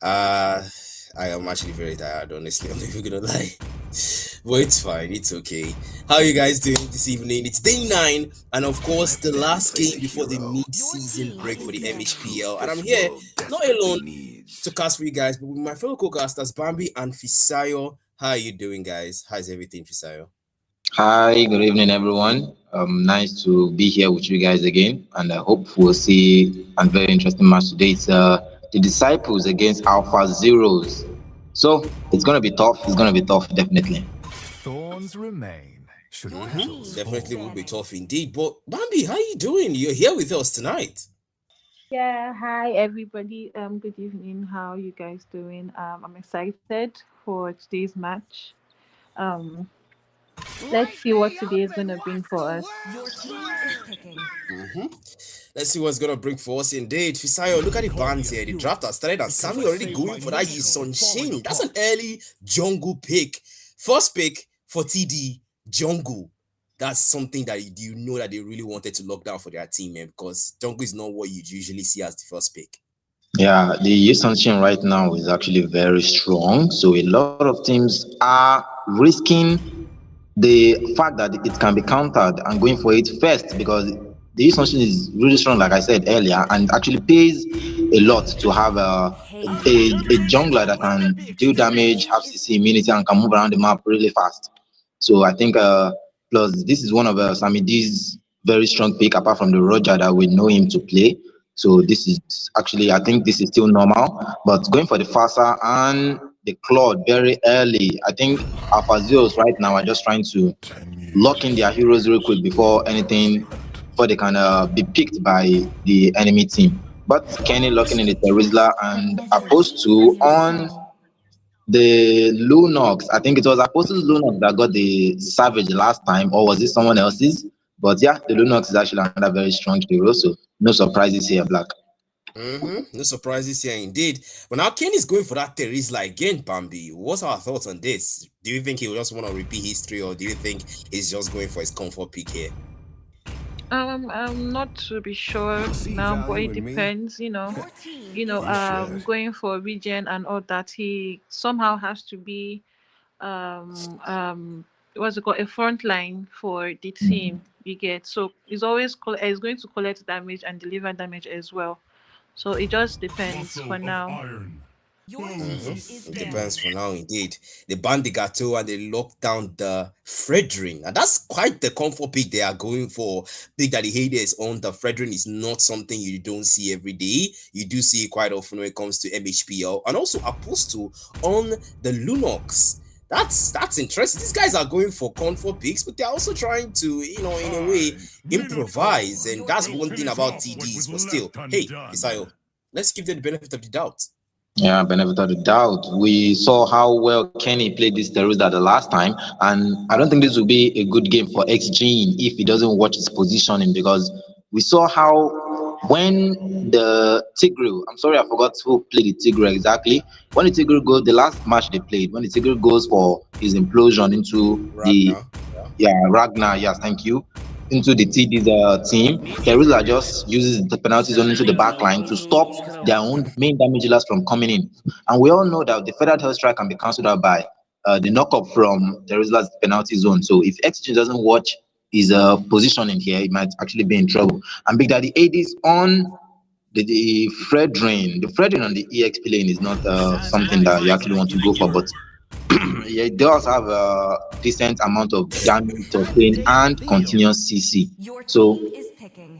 Uh, I am actually very tired, honestly. I'm not even gonna lie. But it's fine, it's okay. How are you guys doing this evening? It's day 9, and of course, the last game before the mid season break for the Mhpl. And I'm here, not alone, to cast for you guys, but with my fellow co casters, Bambi and Fisayo. How are you doing, guys? How's everything, Fisayo? Hi, good evening, everyone. Nice to be here with you guys again, and I hope we'll see a very interesting match today. It's the Disciples against Alphazeroes. So it's gonna be tough. It's gonna be tough, definitely. Thorns remain, should petals Definitely will fall. be tough indeed. But Bambi, how are you doing? You're here with us tonight. Yeah, hi everybody. Good evening. How you guys doing? I'm excited for today's match. Um, let's see what today is gonna bring for us. Mm-hmm. Let's see what's gonna bring for us indeed. Fisayo, look at the bands here. The draft has started and Sammy already going for that Yison Shin. That's an early jungle pick. First pick for TD jungle. That's something that you know that they really wanted to lock down for their team, man, because jungle is not what you usually see as the first pick. Yeah, the assumption right now is actually very strong. So a lot of teams are risking the fact that it can be countered and going for it first because the assumption is really strong, like I said earlier, and actually pays a lot to have a jungler that can deal damage, have CC immunity, and can move around the map really fast. So I think plus this is one of Sammy D's very strong pick apart from the Roger that we know him to play. So this is actually I think this is still normal, but going for the faster and the Claude very early. I think Alpha Zeros right now are just trying to 10 years lock in their heroes real quick before anything before they can be picked by the enemy team. But Kenny locking in the Terizla and Apostle on the Lunox. I think it was Apostle's Lunox that got the Savage last time, or was it someone else's? But yeah, the Lunox is actually another very strong hero, so no surprises here, Black. No surprises here indeed. But now Kane is going for that Terizla again, Bambi. What's our thoughts on this? Do you think he will just want to repeat history, or do you think he's just going for his comfort pick here? I'm not to be sure See now, but value it in me? depends. You should. Going for region and all that. He somehow has to be um um what's it called, a front line for the team. You get, so he's always he's going to collect damage and deliver damage as well. So it just depends for Muscle of now. iron. It depends for now, indeed. The Bandigato and they lock down the Fredrin, and that's quite the comfort pick they are going for. Pick that the Hades on the Fredrin is not something you don't see every day. You do see it quite often when it comes to MHPL, and also Apostle on the Lunox. That's interesting. These guys are going for comfort picks, but they're also trying to, in a way, I, improvise, Minotaur, and that's will one thing finish about off what TDs. was But still, left hey, undone. Isayo, let's give them the benefit of the doubt. Yeah, benefit of the doubt. We saw how well Kenny played this Terusa the last time, and I don't think this will be a good game for X Gene if he doesn't watch his positioning because we saw how when the Tigreal, I'm sorry I forgot who played the Tigreal exactly. When the Tigreal goes, the last match they played, when the Tigreal goes for his implosion into the Ragnar. Yeah. Ragnar, yes, thank you, into the TD's team. Teresa just uses the penalty zone into the back line to stop their own main damage dealers from coming in. And we all know that the feathered hell strike can be cancelled out by the knockup from Teresa's penalty zone. So if XG doesn't watch his positioning here, he might actually be in trouble. And Big Daddy AD is on the Fredrin. The Fredrin on the EXP lane is not something that you actually want to go for, but yeah, it does have a decent amount of damage, sustain, and continuous CC. So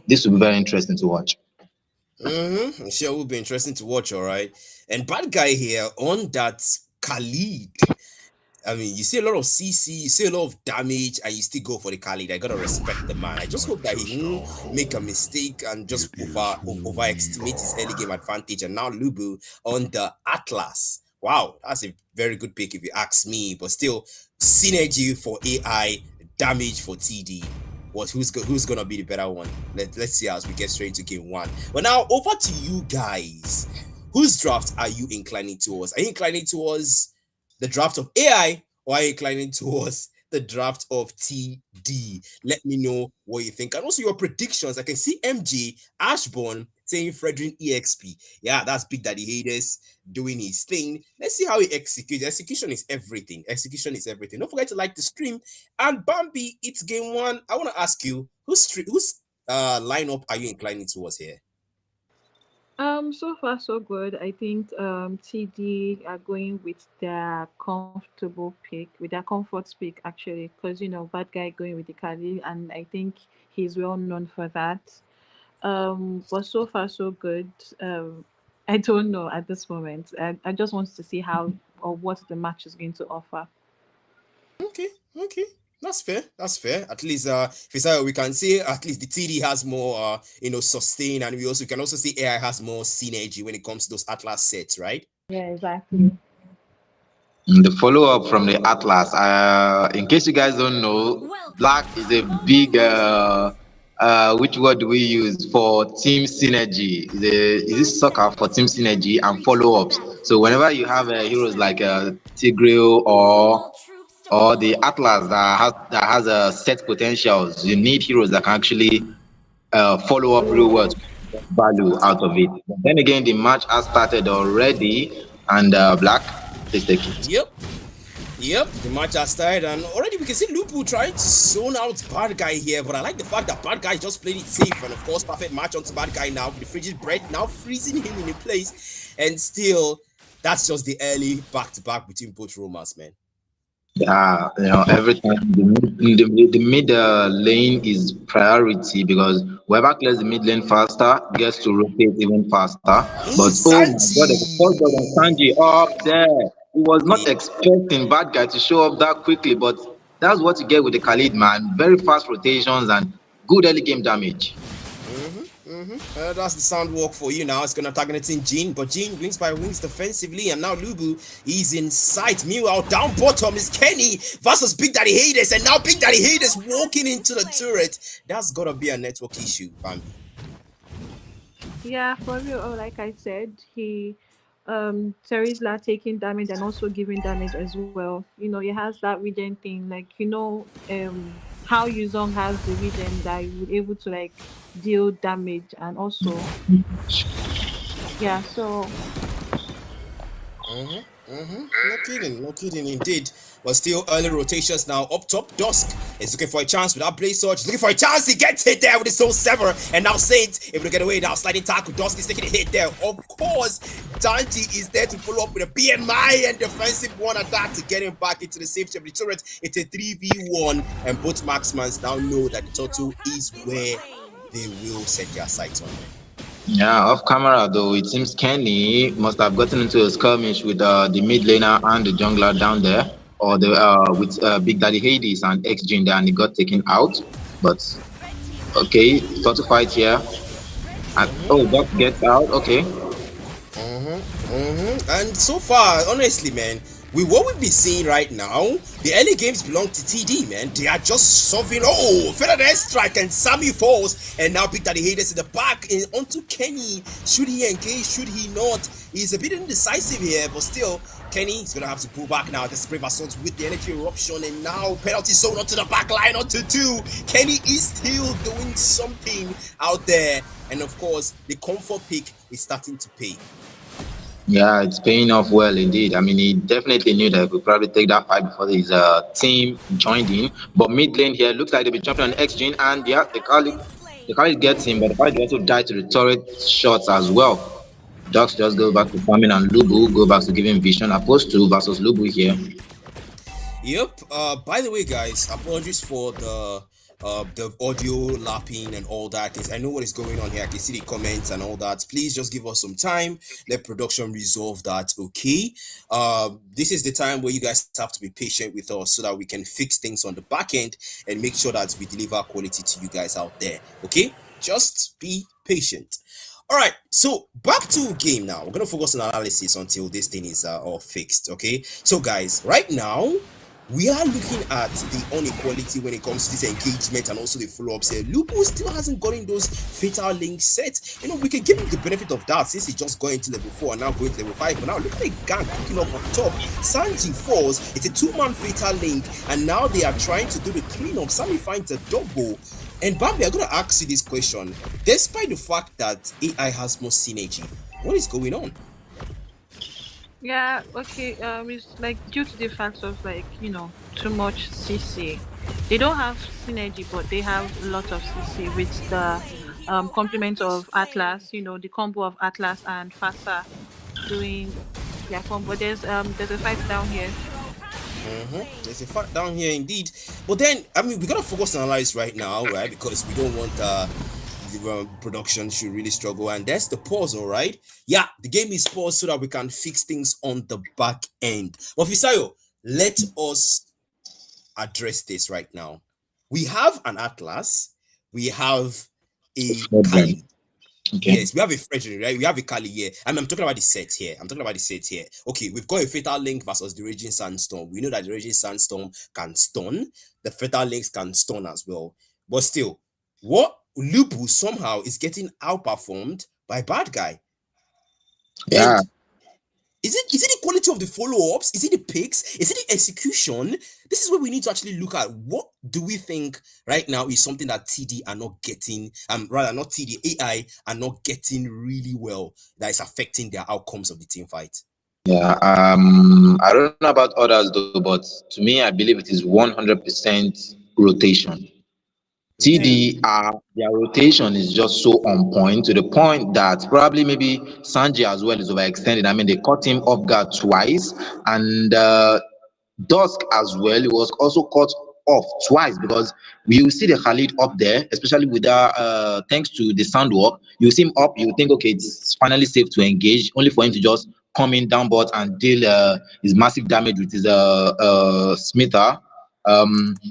this will be very interesting to watch. I'm sure it will be interesting to watch, all right. And bad guy here on that Khalid. I mean, you see a lot of CC, you see a lot of damage, and you still go for the Khalid. I gotta respect the man. I just hope that he won't make a mistake and just overestimate his early game advantage. And now Lubu on the Atlas. Wow, that's a very good pick if you ask me. But still, synergy for AI, damage for TD. Who's gonna be the better one? Let's see as we get straight into game 1. But now over to you guys. Whose draft are you inclining towards? Are you inclining towards the draft of AI, or are you inclining towards the draft of TD? Let me know what you think. And also your predictions. I can see MG, Ashbourne, saying Frederick EXP. Yeah, that's Big Daddy Haters doing his thing. Let's see how he executes. Execution is everything. Execution is everything. Don't forget to like the stream. And Bambi, it's game one. I want to ask you, whose lineup are you inclining towards here? So far so good. I think TD are going with their comfortable pick, with their comfort pick actually, because bad guy going with the Kali, and I think he's well known for that. But so far so good. I don't know at this moment. I just want to see how or what the match is going to offer. Okay, okay. That's fair. That's fair. At least we can say at least the TD has more sustain, and we can also see AI has more synergy when it comes to those Atlas sets, right? Yeah, exactly. The follow-up from the Atlas. In case you guys don't know, Black is a big which word do we use for team synergy? Is this soccer for team synergy and follow-ups? So whenever you have heroes like Tigreal or the Atlas that has a set potentials, you need heroes that can actually follow up real Follow well up. to get value out of it. But then again, the match has started already, and Black, please take it. Yep. Yep, the match has started, and already we can see Lupu trying to zone out Bad Guy here, but I like the fact that Bad Guy just played it safe, and of course, perfect match onto Bad Guy now with the frigid bread now freezing him in place, and still, that's just the early back-to-back between both Romans, man. Yeah, every time the mid lane is priority because whoever clears the mid lane faster gets to rotate even faster. Ooh, But oh my god, there's a first blood on Sanji! Sanji up there. He was not expecting Bad Guy to show up that quickly, but that's what you get with the Khalid, man. Very fast rotations and good early game damage. That's the sound walk for you now. It's gonna targeting Jin, but Jin wings by wings defensively, and now Lubu is in sight. Meanwhile, down bottom is Kenny versus Big Daddy Hades, and now Big Daddy Hades walking into the turret. That's gotta be a network issue, Bambi. Yeah, for real. Oh, like I said, he Terizla taking damage and also giving damage as well. He has that regen thing, like how Yuzong has the regen that you would able to like deal damage and also yeah, so No kidding indeed. But still early rotations now. Up top, Dusk is looking for a chance without Blaze Sword. He's looking for a chance. He gets hit there with his own Sever. And now Saint able to get away now. Sliding tackle. Dusk is taking a hit there. Of course, Danji is there to follow up with a BMI and defensive one attack to get him back into the safety of the turret. It's a 3v1. And both marksmans now know that the turtle is where they will set their sights on. Yeah, off camera though, it seems Kenny must have gotten into a skirmish with the mid laner and the jungler down there, or the with Big Daddy Hades and XG in there, and he got taken out. But okay, thought to fight here. And, oh, that gets out. Okay. And so far, honestly, man, with what we've been seeing right now, the early games belong to TD, man. They are just solving. Oh, Federer strike and Sammy falls, and now Big Daddy Hades in the back and onto Kenny. Should he engage? Should he not? He's a bit indecisive here, but still, Kenny is gonna have to pull back now. The Brave Assault with the energy eruption, and now penalty zone onto the back line onto 2. Kenny is still doing something out there, and of course, the comfort pick is starting to pay. Yeah, it's paying off well indeed. I mean, he definitely knew that he could probably take that fight before his team joined in. But mid lane here looks like they'll be jumping on X-Gene, and yeah, the Khalid gets him, but the Khalid also died to the turret shots as well. Ducks just go back to farming, and Lubu go back to giving vision. Opposed to versus Lubu here. Yep. By the way, guys, apologies for the audio lapping and all that. Cause I know what is going on here. I can see the comments and all that. Please just give us some time. Let production resolve that. Okay. This is the time where you guys have to be patient with us so that we can fix things on the back end and make sure that we deliver quality to you guys out there. Okay. Just be patient. All right, so back to game now. We're gonna focus on analysis until this thing is all fixed. Okay, so guys, right now we are looking at the inequality when it comes to this engagement and also the follow-ups here. Lupo still hasn't gotten those fatal link sets. We can give him the benefit of that since he just got into level 4 and now going to level 5. But now look at the gang picking up on top. Sanji falls. It's a 2-man fatal link, and now they are trying to do the cleanup. Sammy finds a double. And Bambi, I'm gonna ask you this question. Despite the fact that AI has more synergy, what is going on? Yeah, okay. It's like due to the fact of like too much CC. They don't have synergy, but they have a lot of CC with the complement of Atlas. The combo of Atlas and Fasa doing their combo. There's a fight down here. There's a fact down here indeed. But then, I mean, we gotta focus on analyze right now, right? Because we don't want the production should really struggle. And that's the pause, all right? Yeah, the game is paused so that we can fix things on the back end. But Fisayo, let us address this right now. We have an Atlas, we have a Problem. Kali. Okay. Yes, we have a Frederick, right? We have a Kali here. I mean, I'm talking about the set here. Okay, we've got a Fatal Link versus the Raging Sandstorm. We know that the Raging Sandstorm can stun. The Fatal Links can stun as well. But still, what Lubu somehow is getting outperformed by Bad Guy. Yeah. And is it the quality of the follow-ups? Is it the picks? Is it the execution? This is where we need to actually look at what do we think right now is something that TD are not getting, rather not TD, AI are not getting really well, that is affecting their outcomes of the team fight. Yeah. I don't know about others though, but to me, I believe it is 100% rotation. Okay. Yeah. Their rotation is just so on point to the point that probably maybe Sanji as well is overextended. I mean, they caught him off guard twice, and Dusk as well. He was also caught off twice because you see the Khalid up there, especially with that. Thanks to the sound walk, you see him up. You think, okay, it's finally safe to engage, only for him to just come in downboard and deal his massive damage with his smither.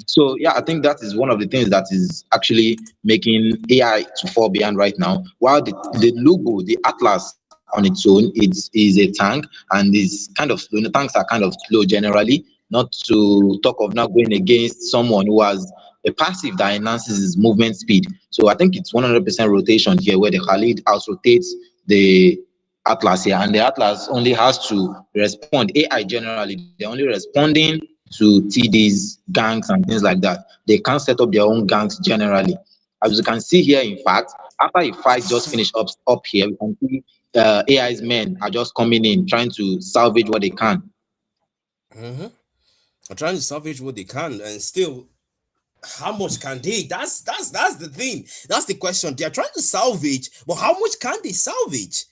So yeah, I think that is one of the things that is actually making AI to fall behind right now. While the logo, the Atlas on its own, it is a tank and is kind of slow. Tanks are kind of slow generally, not to talk of now going against someone who has a passive that enhances his movement speed. So I think it's 100% rotation here where the Khalid out rotates the Atlas here, and the Atlas only has to respond. AI generally, they're only responding to TDs, gangs, and things like that. They can't set up their own gangs generally. As you can see here, in fact, after a fight just finished up here, we can see AI's men are just coming in, trying to salvage what they can. Mm-hmm. I'm trying to salvage what they can, and still, how much can they? That's the thing. That's the question. They're trying to salvage, but how much can they salvage?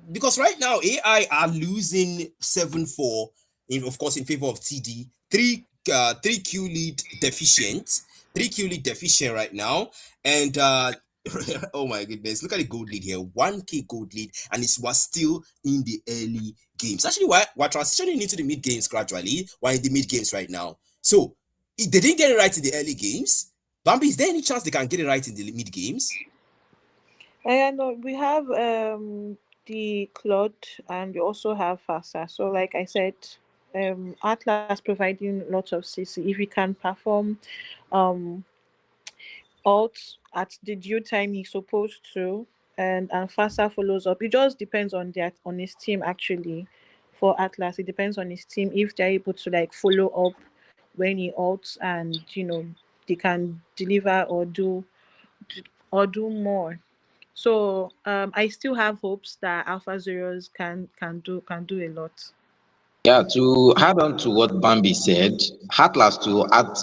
Because right now AI are losing 7-4 in, of course, in favor of TD. Three Q lead deficient. 3Q lead deficient right now. And oh my goodness, look at the gold lead here. 1K gold lead, and it was still in the early games. Actually, we're transitioning into the mid games gradually. We're in the mid games right now. So if they didn't get it right in the early games, Bambi, is there any chance they can get it right in the mid games? And no, we have the Claude and we also have Fasa. So like I said, Atlas providing lots of CC. If we can perform um alt at the due time he's supposed to, and Fasa follows up. It just depends on that on his team actually. For Atlas, it depends on his team if they're able to like follow up when he alts, and they can deliver or do more. So I still have hopes that Alphazeroes can do a lot. Yeah, to add on to what Bambi said, Atlas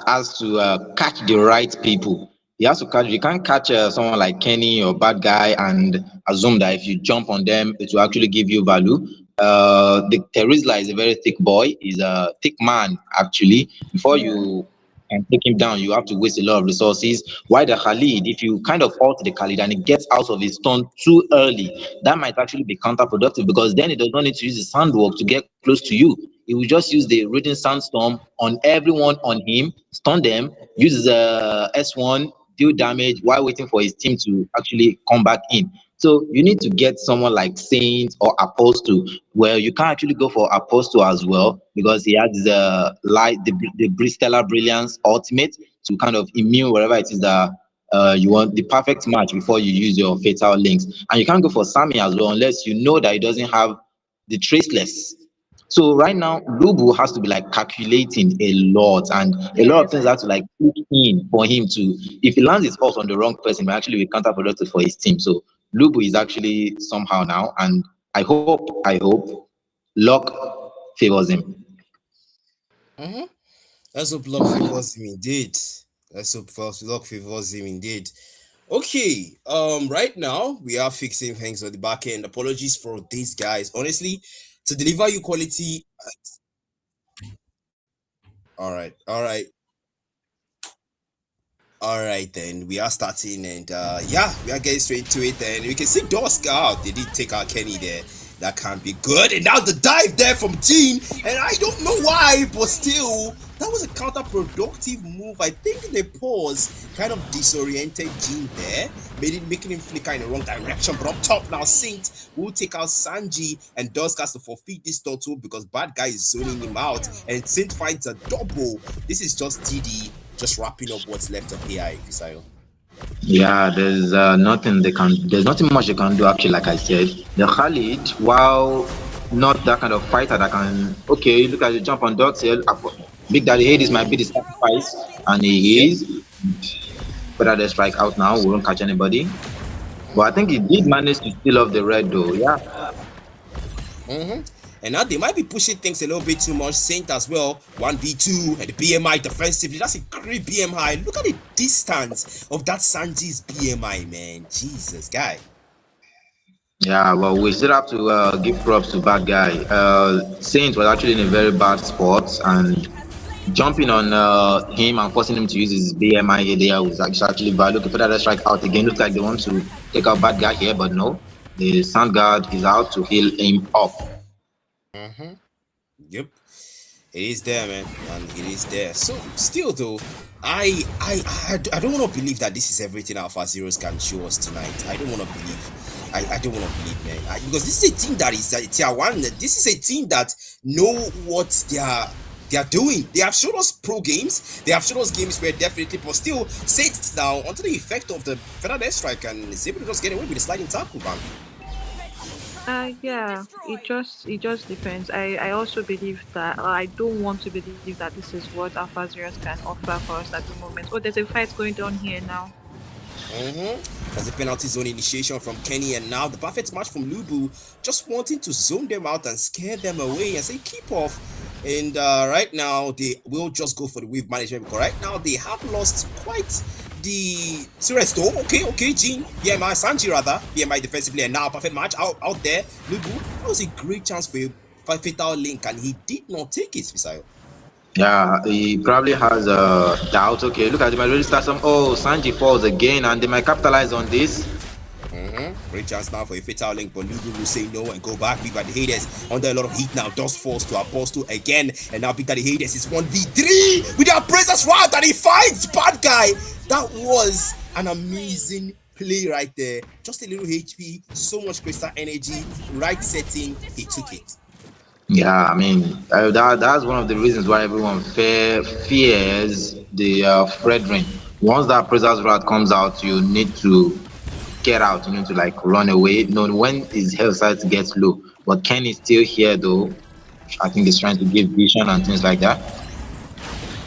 has to catch the right people. He has to catch. You can't catch someone like Kenny or Bad Guy and assume that if you jump on them, it will actually give you value. The Terizla is a very thick boy. He's a thick man actually. Before Yeah. you can take him down, you have to waste a lot of resources. Why the Khalid? If you kind of halt the Khalid and it gets out of his turn too early, that might actually be counterproductive because then it does not need to use the sandwalk to get close to you. He will just use the raging sandstorm on everyone on him, stun them, use his S1, deal damage while waiting for his team to actually come back in. So you need to get someone like Saint or Apostle. Well, you can actually go for Apostle as well because he has the Stellar Brilliance ultimate to kind of immune wherever it is that you want the perfect match before you use your fatal links. And you can't go for Sammy as well unless you know that he doesn't have the traceless. So right now, Lubu has to be like calculating a lot, and a lot of Yes. things have to like click in for him to. If he lands his off on the wrong person, it actually be counterproductive for his team. So Lubu is actually somehow now, and I hope, luck favors him. Mm-hmm. Let's hope luck favors him indeed. Let's hope luck favors him indeed. Okay, right now we are fixing things on the back end. Apologies for these guys. Honestly, to deliver you quality. All right. All right, then we are starting, and yeah, we are getting straight to it. Then we can see Dusk out. They did take out Kenny there. That can't be good. And now the dive there from Gene, and I don't know why, but still, that was a counterproductive move. I think the pause kind of disoriented Gene there, making him flicker in the wrong direction. But up top now, Saint will take out Sanji, and Dusk has to forfeit this turtle because bad guy is zoning him out, and Saint finds a double. This is just TD just wrapping up what's left of AI, Fisayo. Yeah, there's nothing much they can do actually. Like I said, the Khalid, while not that kind of fighter that can, okay, look at the jump on Dog's hill. Big Daddy Hades might be the sacrifice, and he Yep. is. Whether they strike out now, we won't catch anybody. But I think he did manage to steal off the red though. Yeah, Mm-hmm. And now they might be pushing things a little bit too much. Saint as well, 1v2, and the BMI defensively. That's a great BMI. Look at the distance of that Sanji's BMI, man. Jesus, guy. yeah. Well, we still have to give props to bad guy. Saint was actually in a very bad spot, and jumping on him and forcing him to use his BMI there was actually bad. Looking for that strike out again. Looks like they want to take out bad guy here, but no. The Sand Guard is out to heal him up. Mm-hmm. Yep. It is there, man, and it is there. So still though, I don't want to believe that this is everything Alphazeroes can show us tonight. I don't want to believe. I don't want to believe, man. Because this is a team that is tier one. This is a team that know what they are doing. They have showed us pro games. They have showed us games where definitely, but still, sit down onto the effect of the feather air strike and is able to just get away with the sliding tackle, man. Yeah, it just depends. I also believe that I don't want to believe that this is what Alpha Zeros can offer for us at the moment. Oh, there's a fight going on here now. There's a penalty zone initiation from Kenny, and now the perfect match from Lubu, just wanting to zone them out and scare them away and say keep off. And right now they will just go for the wave management because right now they have lost quite the serious though. Okay, Gene, BMI Sanji rather, BMI defensively, and now perfect match out there. Lubu, that was a great chance for a fatal link, and he did not take it, Fisayo. Yeah, he probably has a doubt. Okay, look at him. I already start some. Oh, Sanji falls again, and they might capitalize on this. Great chance now for a fatal link, but Lugu will say no and go back. Big Daddy Hades under a lot of heat now. Does falls to Apostle again, and now Big Daddy Hades is 1v3 with the Appraiser's route, and he fights bad guy. That was an amazing play right there. Just a little HP, so much crystal energy, right setting. He took it. Yeah, I mean that's one of the reasons why everyone fears the Fredrin. Once that Prisoner's Wrath comes out, you need to get out. You need to like run away. No, when his health starts to get low, but Ken is still here though. I think he's trying to give vision and things like that.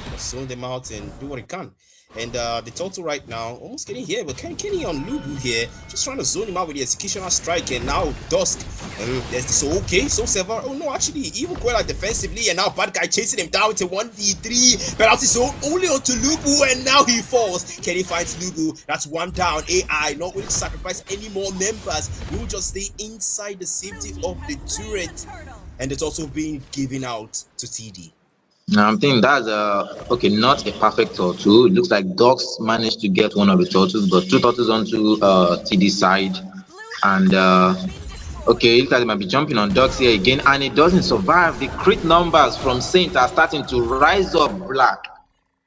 Just zone them out and do what he can. And the total right now almost getting here, but Kenny on Lubu here, just trying to zone him out with the executioner strike, and now Dusk. There's this so sever. Oh no, actually, even Quella defensively, and now bad guy chasing him down to 1v3. Penalty zone only onto Lubu, and now he falls. Kenny finds Lubu. That's one down. AI not willing to sacrifice any more members. We'll just stay inside the safety of the turret, and it's also being given out to TD. Now I'm thinking that's okay, not a perfect turtle. It looks like Dogs managed to get one of the turtles, but two turtles onto TD side, and okay, it looks like they might be jumping on Dogs here again, and it doesn't survive. The crit numbers from Saint are starting to rise up black.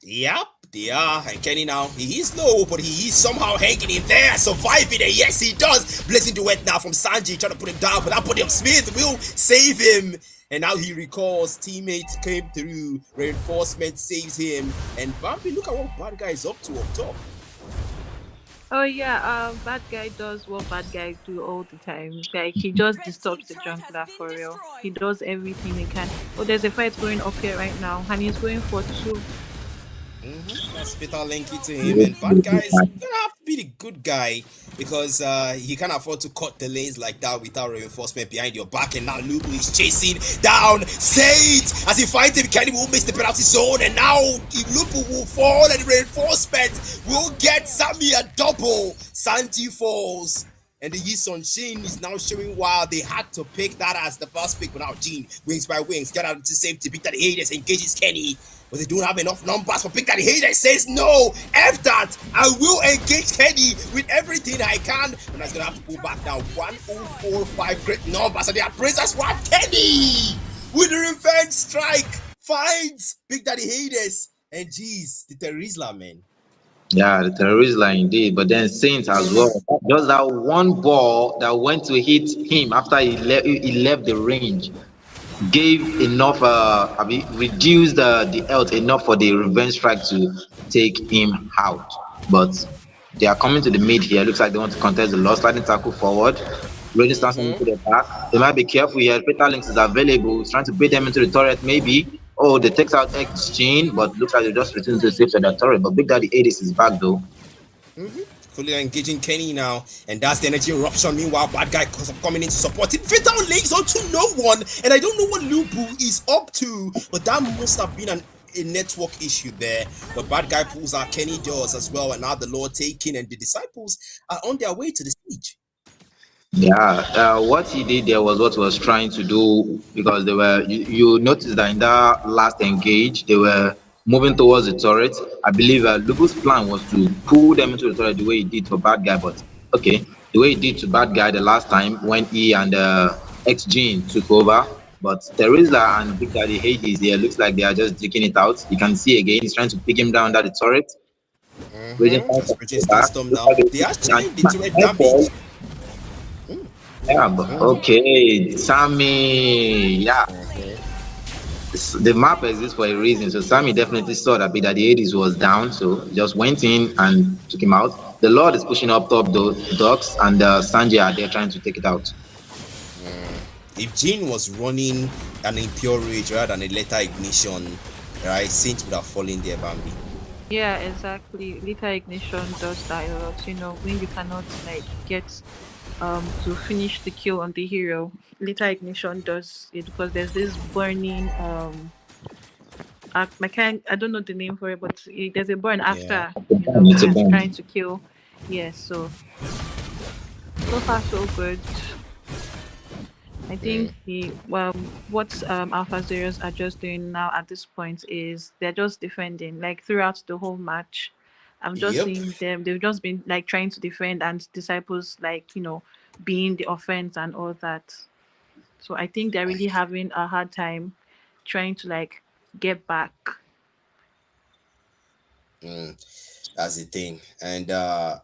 Yep, they are. And Kenny now, he is low, but he is somehow hanging in there, surviving it. Yes, he does. Blessing the wet now from Sanji, trying to put him down, but that Buddy Smith will save him. And now he recalls teammates came through, reinforcement saves him. And Bambi, look at what bad guy is up to up top. Oh yeah, bad guy does what bad guys do all the time. Like he just disturbs the jungler for real. He does everything he can. Oh, there's a fight going up here right now, and he's going for two. That's Peter Linky to him. And bad guys gonna have to be the good guy because he can't afford to cut the lanes like that without reinforcement behind your back. And now Lubu is chasing down Sage as he finds him. Kenny will miss the penalty zone, and now Lubu will fall, and reinforcement will get Sammy a double. Sanji falls. And the Yi Sun Shin is now showing why they had to pick that as the first pick. But now Jean, wings by wings, get out into safety. Big Daddy Haters engages Kenny. But they don't have enough numbers for Big Daddy Haters. Says no, F that. I will engage Kenny with everything I can. And that's gonna have to pull back now. 1045 great numbers. And they are Princess What Kenny with the revenge strike finds Big Daddy Haters. And geez, the Terizla man. Yeah, the terrorist line indeed. But then Saints as well. Just that one ball that went to hit him after he left the range gave enough. I mean, reduced the health enough for the revenge strike to take him out. But they are coming to the mid here. Looks like they want to contest the lost sliding tackle forward. Ready stance into the back. They might be careful here. Peter Links is available. He's trying to bait them into the turret, maybe. Oh, they takes out exchange, but looks like they just return to the safe side of the turret. But Big Daddy 80s is back though. Fully engaging Kenny now, and that's the energy eruption. Meanwhile, bad guy coming in to support it. Fatal links onto no one, and I don't know what Lubu is up to, but that must have been a network issue there. But bad guy pulls out Kenny does as well, and now the Lord taking, and the disciples are on their way to the stage. Yeah, what he did there was what he was trying to do because you noticed that in that last engage, they were moving towards the turret. I believe Lubu's plan was to pull them into the turret the way he did for Bad Guy, but okay, the way he did to Bad Guy the last time when he and X Gene took over. But Teresa and Big Daddy Hades here looks like they are just digging it out. You can see again, he's trying to pick him down under the turret. That's Bridget Stainstorm now. They are showing the turret damage. Yeah, but okay, Sammy. Yeah, the map exists for a reason. So Sammy definitely saw that Big Daddy Hades was down, so just went in and took him out. The Lord is pushing up top the Ducks, and Sanjay are there trying to take it out. If Jean was running an impure rage rather than a lethal ignition, right, Saint would have fallen there, Bambi. Yeah, exactly. Lethal ignition does that a lot. When you cannot like get to finish the kill on the hero, lethal ignition does it because there's this burning I don't know the name for it, but there's a burn after It's a bomb. trying to kill. Yes, so far so good. I think what Alphazeroes are just doing now at this point is they're just defending. Like throughout the whole match, I'm just Yep. seeing them. They've just been like trying to defend, and disciples like being the offense and all that. So I think they're really having a hard time trying to like get back. That's the thing. And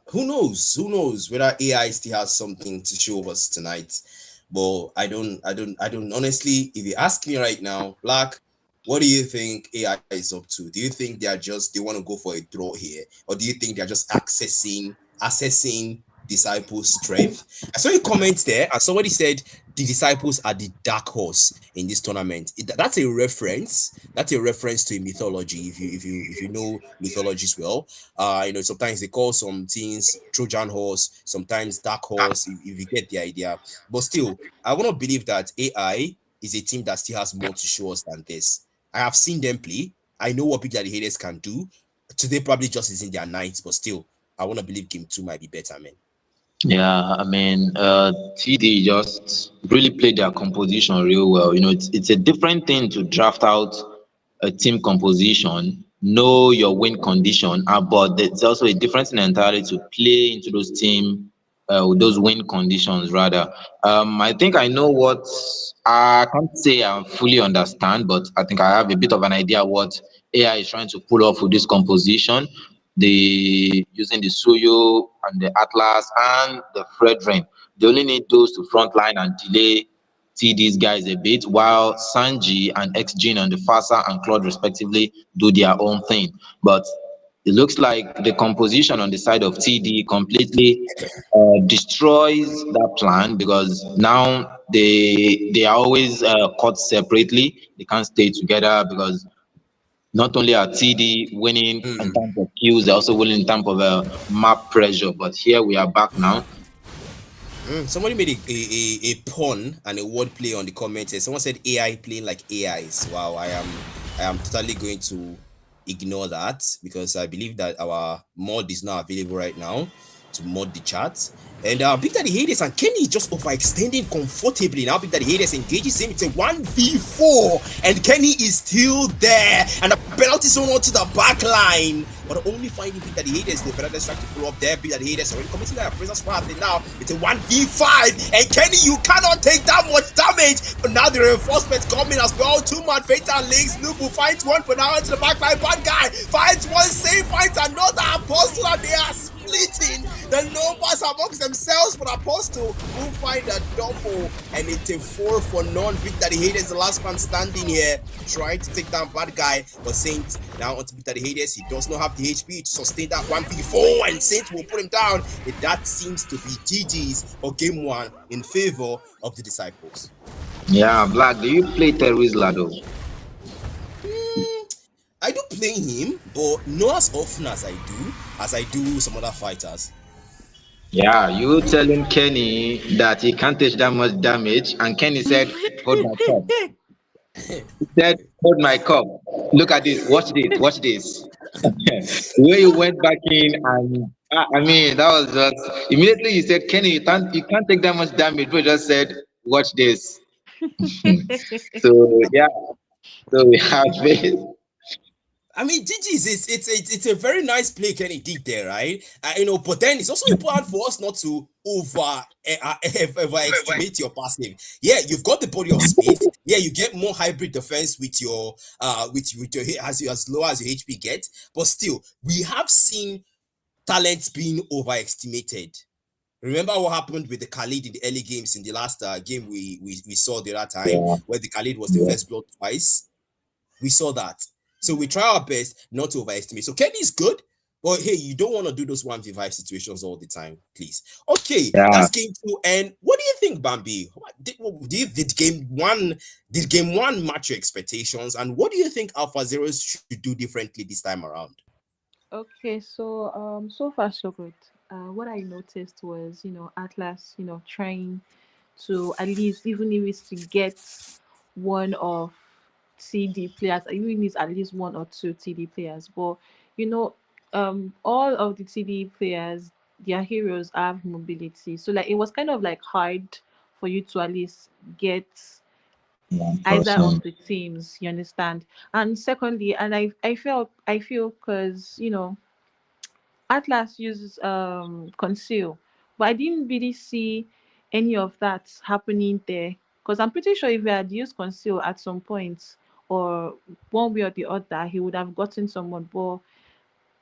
who knows whether AI still has something to show us tonight. But I don't honestly, if you ask me right now, Black, what do you think AI is up to? Do you think they want to go for a draw here? Or do you think they're just assessing disciples' strength? I saw a comment there, and somebody said the disciples are the dark horse in this tournament. That's a reference. That's a reference to mythology. If you know mythologies well, sometimes they call some things Trojan horse, sometimes dark horse. If you get the idea, but still, I want to believe that AI is a team that still has more to show us than this. I have seen them play. I know what Big Daddy Haters can do. Today probably just isn't their night, but still, I want to believe game 2 might be better, man. Yeah, I mean, TD just really played their composition real well. It's a different thing to draft out a team composition, know your win condition, but it's also a different thing entirely to play into those team with those win conditions rather. I think I know what I can't say I fully understand, but I think I have a bit of an idea what AI is trying to pull off with this composition. The using the Suyo and the Atlas and the Fredrin. They only need those to frontline and delay these guys a bit, while Sanji and XGene on the Fasa and Claude respectively do their own thing. But It looks like the composition on the side of TD completely destroys that plan, because now they are always caught separately. They can't stay together, because not only are TD winning in Mm. terms of kills, they're also winning in terms of map pressure. But here we are back now. Somebody made a pun and a wordplay on the comments. Someone said AI playing like AIs. Wow, I am totally going to ignore that because I believe that our mod is not available right now to mod the chat. And Big Daddy Hades and Kenny is just overextending comfortably. Now Big Daddy Hades engages him. It's a 1v4 and Kenny is still there. And the penalty zone onto the back line. But only finding Big Daddy Hades, the penalty strike to pull up there. Big Daddy Hades already committing that prison squad now. It's a 1v5 and Kenny, you cannot take that much damage. But now the reinforcements coming as well. Two-man fatal links. Nubu finds one for now into the back line. Bad guy finds one save, finds another apostle, and they are splitting the numbers amongst themselves. But Apostle will find a double, and it's a 4 for none. Big Daddy Hades, the last man standing here, trying to take down Bad Guy. But Saint now onto Big Daddy Hades. He does not have the HP to sustain that 1v4, and Saint will put him down. And that seems to be GG's for game 1 in favor of the Disciples. Yeah, Black, do you play Terrorist Lado? I do play him, but not as often as I do some other fighters. Yeah, you telling Kenny that he can't take that much damage, and Kenny said, "Hold my cup." He said, "Hold my cup. Look at this. Watch this. Watch this." The way you went back in, and I mean, that was just immediately. You said, "Kenny, you can't take that much damage." But just said, "Watch this." So yeah, so we have it. I mean, GG's it's a very nice play Kenny did there, right? But then it's also important for us not to overestimate your passive. Yeah, you've got the body of speed. Yeah, you get more hybrid defense with your with your as low as your HP gets. But still, we have seen talents being overestimated. Remember what happened with the Khalid in the early games in the last game we saw the other time, Yeah, where the Khalid was the yeah, first blood twice. We saw that. So we try our best not to overestimate. So Kenny is good, but hey, you don't want to do those 1v5 situations all the time, please. Okay, yeah. that's game 2. And what do you think, Bambi? Did game one match your expectations? And what do you think Alphazeroes should do differently this time around? Okay, so so far so good. What I noticed was, Atlas, trying to at least, even if it's to get one of TD players, even if it's at least one or two TD players, but you know, all of the TD players, their heroes have mobility, so like it was kind of like hard for you to at least get One either of person. the teams. You understand? And secondly, and I feel because Atlas uses conceal, but I didn't really see any of that happening there. Because I'm pretty sure if he had used conceal at some point, or one way or the other, he would have gotten someone. But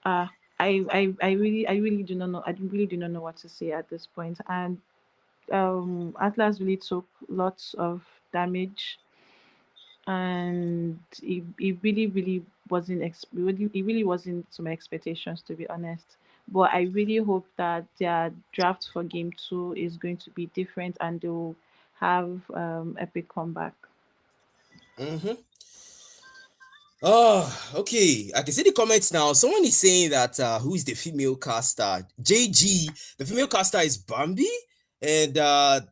uh, I really do not know. I really do not know what to say at this point. And Atlas really took lots of damage, and it really wasn't it really wasn't to my expectations, to be honest. But I really hope that their draft for game 2 is going to be different, and they'll have epic comeback. Mm-hmm. Oh, okay. I can see the comments now. Someone is saying that who is the female caster? JG. The female caster is Bambi, and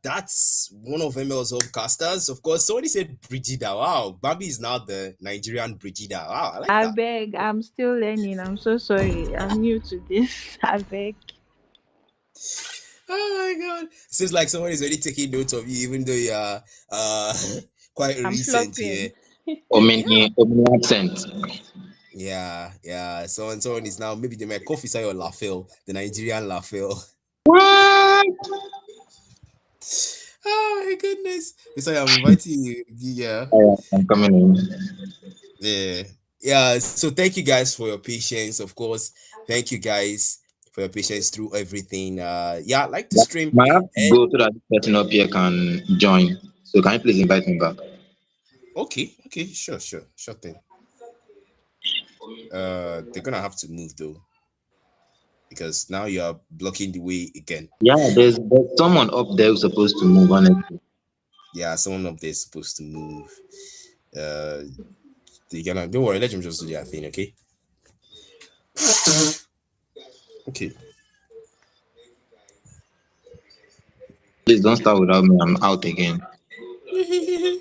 that's one of ML's old casters. Of course, somebody said Brigida. Wow, Bambi is now the Nigerian Brigida. Wow, I like I that. beg, I'm still learning. I'm so sorry. I'm new to this. I beg. Oh my god. Seems like somebody's already taking notes of you, even though you are quite I'm recent here. flopping. Yeah. Omni accent. Yeah. Someone is now maybe they might coffee say your Lafel, the Nigerian Lafel. What? Oh my goodness. So I'm inviting you. Yeah. I'm coming in. Yeah. Yeah. So thank you guys for your patience. Of course. Thank you guys for your patience through everything. Yeah, I like to stream. Might have to And go so that this person up here can join. So can you please invite me back? okay, sure thing. They're gonna have to move though, because now you are blocking the way again. Yeah, there's someone up there who's supposed to move, honestly. Yeah, someone up there is supposed to move. Uh, they gonna don't worry. Let them just do their thing, okay? Okay. Please don't start without me. I'm out again. Don't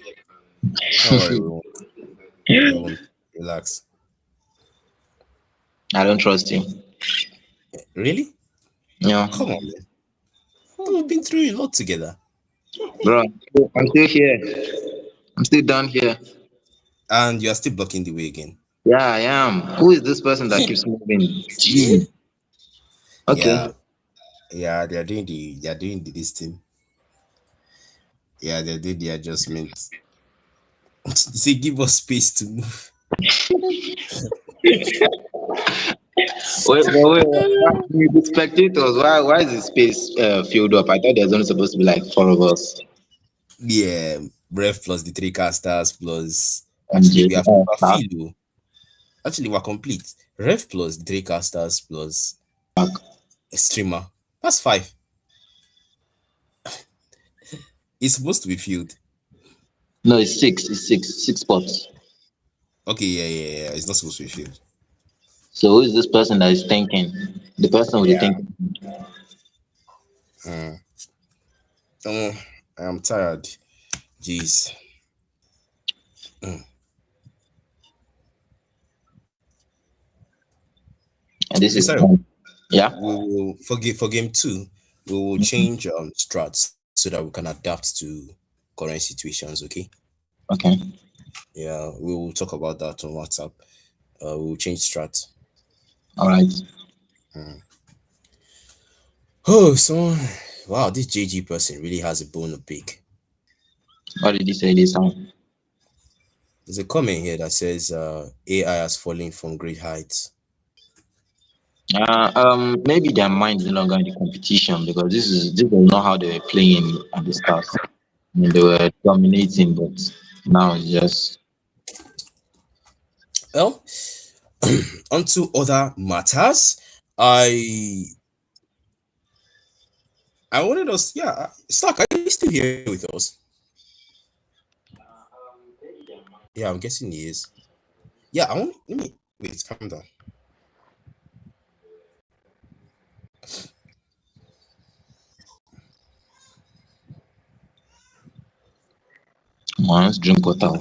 worry, we won't. We won't. Relax. I don't trust you. Really? Yeah, Come on, man. We've been through a lot together, bro. I'm still here. I'm still down here. and you are still blocking the way again. Yeah, I am. Who is this person that keeps moving? Gee. Yeah, Okay. yeah. They are doing the this thing. Yeah, they're doing the adjustment. Say, give us space to move. Wait. The spectators, why is the space filled up? I thought there's only supposed to be like four of us. Yeah, Rev plus the three casters plus. And Actually, J. we have Back, Filo. Actually, we're complete. Rev plus the three casters plus back. a streamer. That's five. It's supposed to be filled. No, it's six. It's six. Six spots. Okay, yeah. It's not supposed to be filled. So who is this person that is thinking? The person with the Yeah. thinking. Mm. Oh, I'm tired. Jeez. Mm. And this is Besides, yeah. we will for game two, we will change strats so that we can adapt to current situations. Okay. Okay. Yeah, we will talk about that on WhatsApp. We will change strats. All right. Mm. Oh, so wow, this JG person really has a bone to pick. What did he say this time? There's a comment here that says AI has fallen from great heights. Maybe their mind is no longer in the competition because this was not how they were playing at the start. I mean, they were dominating, but now it's just Well, onto other matters. I I wanted us, yeah. Stark, are you still here with us? Yeah, I'm guessing he is. Yeah, I want. Let me wait. Calm down. once drink water.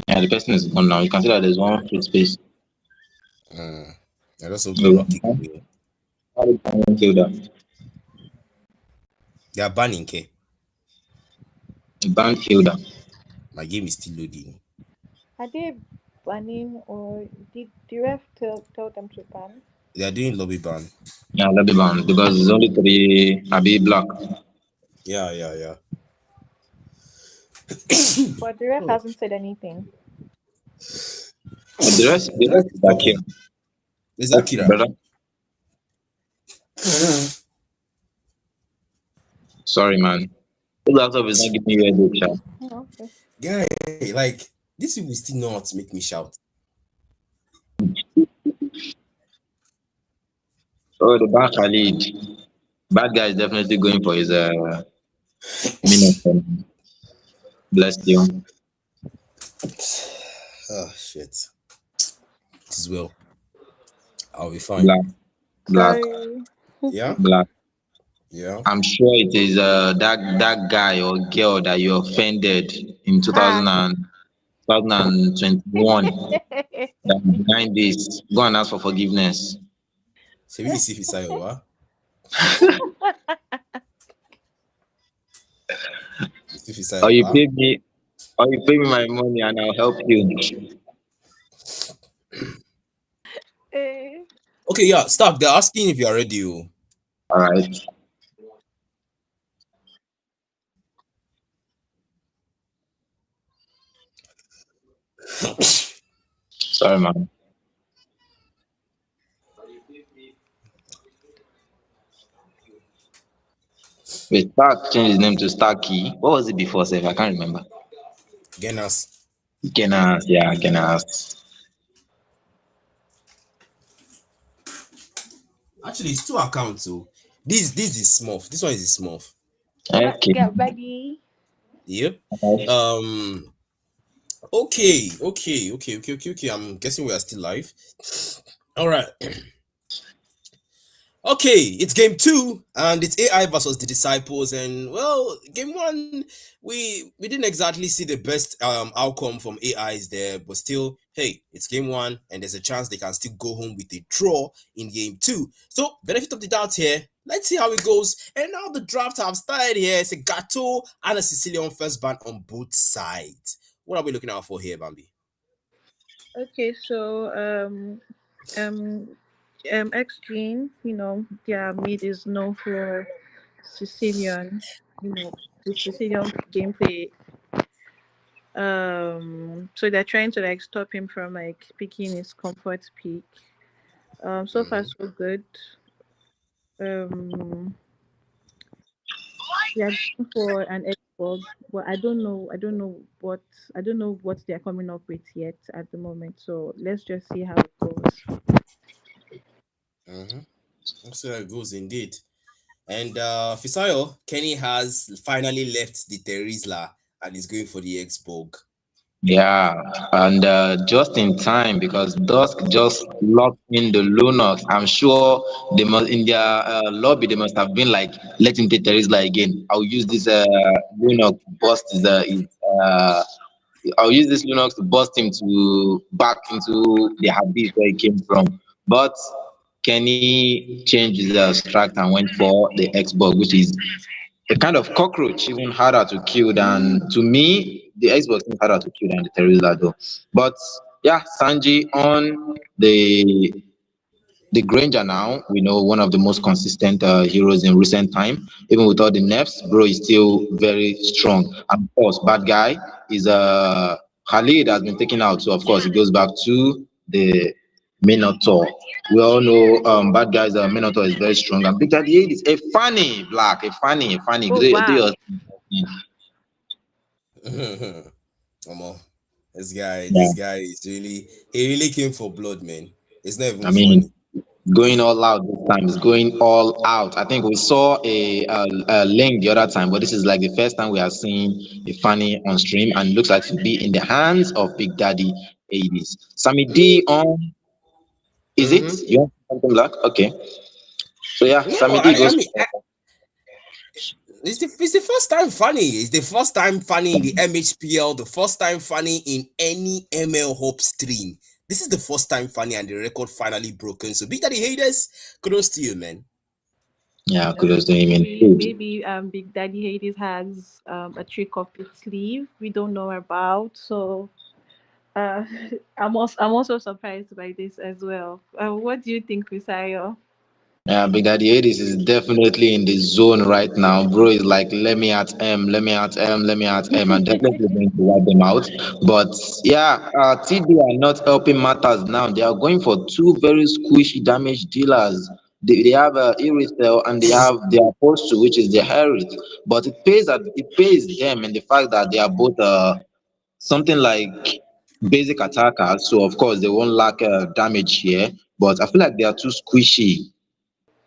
Yeah, the person is gone now. You can see that there's one free space. I just hope they'll So, not kick me. how did someone kill that? They are banning K. The bank killed that. My game is still loading. Are they banning or did the ref tell them to ban? They are doing lobby ban. Yeah, let me ban because it's only three. I be black. Yeah. But the ref Oh. hasn't said anything. But the Can I rest keep is okay. talking? Is that Okay, Kira? brother. Sorry, man. This laptop is not giving you a good shot. Oh, okay. Guy, like these people still know how to make me shout. Oh, the bank lead. Bad guy is definitely going for his minute. Bless you. Oh shit. It is well. I'll be fine. Black, black, Sorry. Yeah? black. Yeah. I'm sure it is that guy or girl that you offended in Ah. 2021 that is behind this. Go and ask for forgiveness. So we see if it's what? If it's Or you what? pay me, or you pay me my money and I'll help you. Eh. Okay, yeah, stop. They're asking if you are ready. Oh. All right. Sorry, man. Wait, Stark changed his name to Starkey. What was it before, Seth? I can't remember. Gunners. Genas, yeah, Genas. Actually, it's two accounts. So this is Smurf. This one is Smurf. Okay. Get ready. Yep. Nice. Um. Okay. I'm guessing we are still live. All right. Okay, it's game two, and it's AI versus the disciples. And well, game one, we didn't exactly see the best outcome from AIs there, but still, hey, it's game one, and there's a chance they can still go home with a draw in game two. So benefit of the doubt here. Let's see how it goes. And now the draft have started here. It's a Gato and a Sicilian first ban on both sides. What are we looking out for here, Bambi? Okay, so um X Gene, their mid is known for Sicilian, the Sicilian gameplay. So they're trying to like stop him from like picking his comfort pick. So far Mhm. so good. Um, they are going for an Xbox, but I don't know what they're coming up with yet at the moment. So let's just see how it goes. Mhm. Let's see how it goes indeed. And Fisayo, Kenny has finally left the Terizla and is going for the Xbog. Yeah, and just in time because Dusk just locked in the Lunox. I'm sure they must in their lobby they must have been like, let him take Terizla again. I'll use this Lunox to bust I'll use this Lunox to bust him to back into the abyss where he came from. But Kenny changed his strat and went for the Xbox, which is a kind of cockroach, even harder to kill than to me. The Xbox is harder to kill than the Terizla though. But yeah, Sanji on the Granger now, we know one of the most consistent heroes in recent time. Even with all the nerfs, bro is still very strong. And of course, bad guy is Khalid has been taken out, so of course it goes back to the Minotaur. We all know bad guys. Minotaur is very strong, and Big Daddy 8 is a funny black, a funny. Oh Do wow. your Come on. This yeah. guy is he really came for blood, man. It's not even I mean, funny. going all out this time. It's going all out. I think we saw a link the other time, but this is like the first time we are seeing a Fanny on stream, and it looks like to be in the hands of Big Daddy 80s. Sammy D on, is it? Mm-hmm. You want something black? Okay. So yeah, No, Sammy D I goes. mean, it's the first time funny. It's the first time funny in the MHPL, the first time funny in any ML Hope stream. This is the first time funny and the record finally broken. So Big Daddy haters, kudos to you, man. Yeah, kudos to him indeed. Maybe Big Daddy Hades has a trick up his sleeve we don't know about. So uh, I'm also surprised by this as well. What do you think, Misayo? Yeah, Big Daddy Hades is definitely in the zone right now. Bro is like, let me at M, let me at M, let me at M, and definitely going to wipe them out. But yeah, TD are not helping matters now. They are going for two very squishy damage dealers. They have Iristel and they have their Apostle, which is the Harith. But it pays them in the fact that they are both something like basic attackers. So of course they won't lack damage here. But I feel like they are too squishy.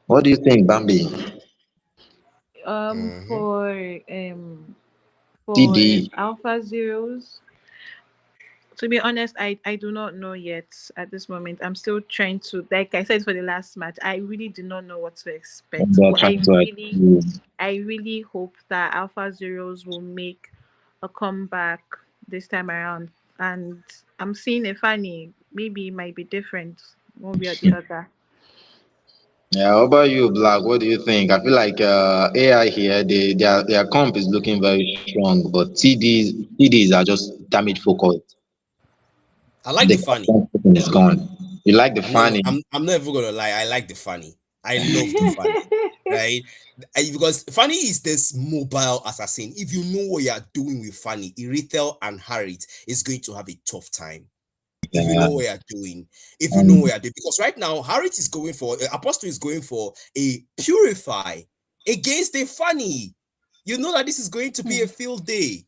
What do you think, Bambi? um Mm-hmm. for um for TD. Alphazeroes, to be honest, I do not know yet at this moment. I'm still trying to, like I said for the last match, I really do not know what to expect. They are But trying to I really hope that Alpha Zeros will make a comeback this time around. And I'm seeing a funny, maybe it might be different one way or the other. yeah. How about you, Black? What do you think? I feel like AI here, their comp is looking very strong, but TDs are just damage focused. I like The the funny. comp is gone. You like the I'm not even, funny? I'm not even gonna lie. I like the funny. I love the Fanny, right? Because Fanny is this mobile assassin. If you know what you are doing with Fanny, Irithel and Harriet is going to have a tough time. If you Yeah. know what you're doing, if you know Um, what you're doing, because right now Harriet is going for Apostle is going for a purify against a Fanny. You know that this is going to be a field day.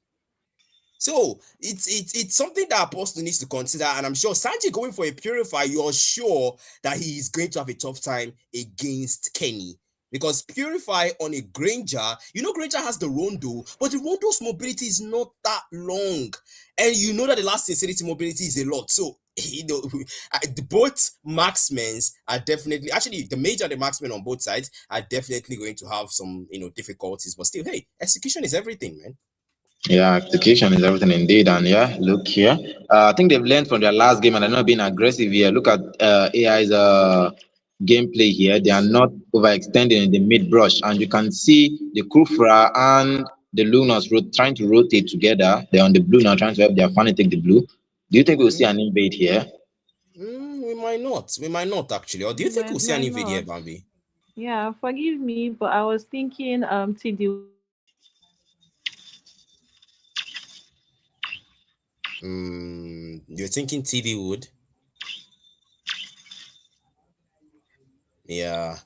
So it's something that Apostle needs to consider, and I'm sure Sanji going for a purify, you're sure that he is going to have a tough time against Kenny. Because purify on a Granger, Granger has the rondo, but the rondo's mobility is not that long. And you know that the last insanity mobility is a lot. So both marksmen are definitely actually the major and the marksmen on both sides are definitely going to have some difficulties, but still, hey, execution is everything, man. yeah, execution is everything indeed. And yeah, look here. I think they've learned from their last game and they're not being aggressive here. Look at AI's gameplay here. They are not overextending in the mid brush. And you can see the Kufra and the Lunas trying to rotate together. They're on the blue now, trying to help their Fanny take the blue. Do you think we'll see an invade here? We might not. We might not actually. Or do you think we'll see an Might invade here, not. Bambi? Yeah, forgive me, but I was thinking TD would have won that game. You're thinking TV would? Yeah.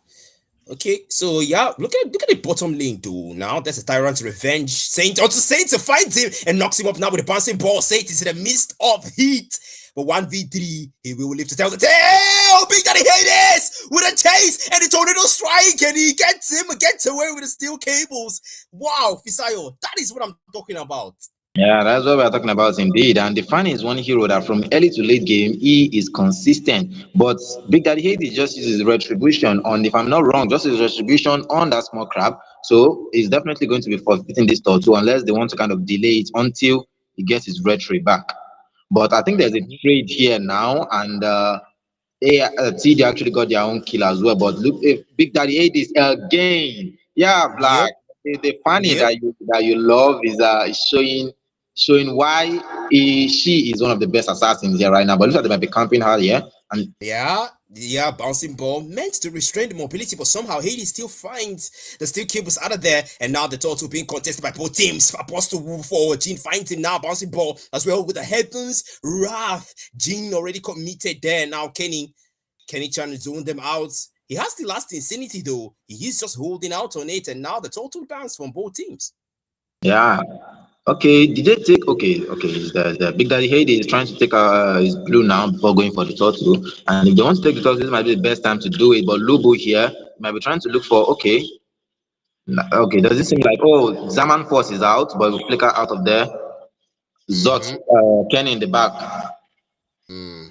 Okay, so yeah, look at the bottom lane though. Now there's a Tyrant's Revenge. Saint to find him and knocks him up now with a bouncing ball. Saint is in the midst of heat. But 1v3, he will live to tell the tale. Big Daddy Hades with a chase and the tornado strike, and he gets away with the steel cables. Wow, Fisayo, that is what I'm talking about. Yeah, that's what we're talking about indeed. And the fan is one hero that from early to late game, he is consistent. But Big Daddy Hades just uses retribution on, if I'm not wrong, just uses retribution on that small crab. So he's definitely going to be forfeiting this turtle unless they want to kind of delay it until he gets his retri back. But I think there's a trade here now, and TD actually got their own kill as well. But look, if Big Daddy Hades again, yeah, Black. Yep, The funny yep. that you love is showing why she is one of the best assassins here right now. But looks like they might be camping her here. And Yeah, bouncing ball meant to restrain the mobility, but somehow Hades still finds the steel cables out of there, and now the total being contested by both teams. Apostle move forward, Jean finds him now, bouncing ball as well with the Heavens Wrath. Jean already committed there. Now Kenny trying to zone them out. He has the last insanity though. He is just holding out on it, and now the total bounce from both teams. yeah, okay. Did they take? Okay. The Big Daddy Hades is trying to take his blue now before going for the turtle. And if they want to take the turtle, this might be the best time to do it. But Lubu here might be trying to look for okay. Does it seem like Zaman Force is out, but we flicker out of there. Zot, Mm-hmm. Kenny in the back. Mm.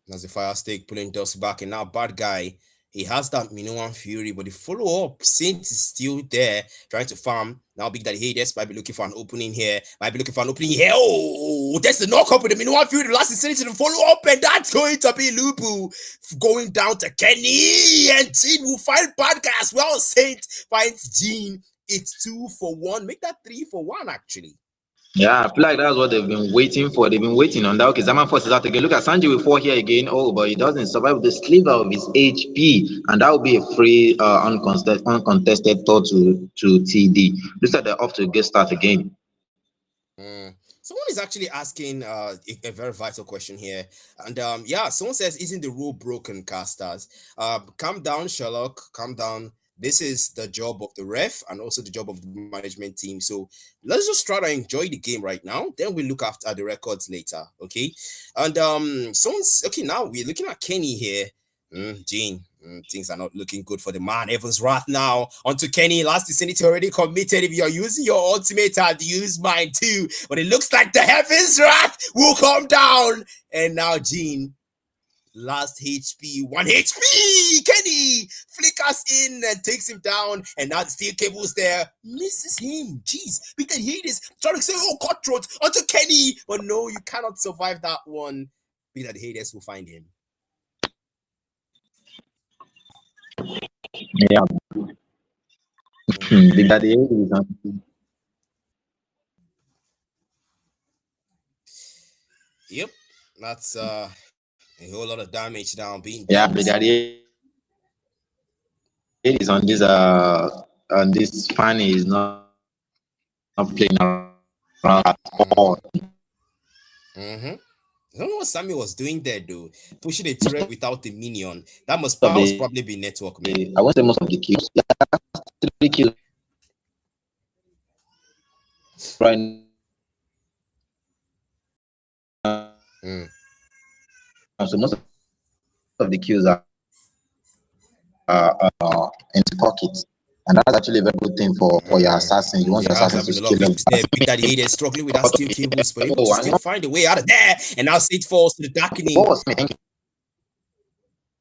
That's the fire stick pulling Dust back, and now bad guy. He has that Minoan Fury, but the follow up Saint is still there trying to farm. Now Big Daddy Hades might be looking for an opening here. Might be looking for an opening here. Oh, that's the knock up with the Minoan Fury. The last insanity to follow up, and that's going to be Lupu going down to Kenny, and Jean will find bad guy as well. Saint finds Jean. It's 2-for-1. Make that 3-for-1 actually. Yeah, I feel like that's what they've been waiting for. They've been waiting on that. Okay, Zaman Force is out again. Look at Sanji will fall here again. Oh, but he doesn't survive the sliver of his HP, and that will be a free, uncontested thought to TD. Looks like they're off to a good start again. Someone is actually asking a very vital question here, and yeah, someone says, "Isn't the rule broken, casters?" Calm down, Sherlock. Calm down. This is the job of the ref and also the job of the management team. So let's just try to enjoy the game right now. Then we look after the records later, okay? And someone's okay. Now we're looking at Kenny here. Gene, things are not looking good for the man. Evans Wrath now onto Kenny. Last vicinity already committed. If you're using your ultimate, I'd use mine too. But it looks like the Heavens Wrath will come down. And now Gene, last HP, 1 HP. Kenny flickers in and takes him down. And now the steel cable's there. Misses him. Jeez. Because he is trying to say, oh, cutthroat onto Kenny. But no, you cannot survive that one. Because Hades will find him. Yeah, Big Daddy is Yep, that's a whole lot of damage now being yeah, dealt. Big Daddy is on this funny is not playing around at all. Mm-hmm. I don't know what Sammy was doing there though. Pushing a turret without a minion. That Most must of perhaps the probably be network, man. I won't say most of the kills. Yeah, 3 kills right now. So most of the kills are Mm. into pockets. And that's actually a very good thing for your Mm. assassin. You want He your has assassin to having a lot scale of them. issues there. Big Daddy Hater struggling with that steel cables, but able to Oh, and still find a way out of there. And now Sid falls to the darkening. what was me thinking?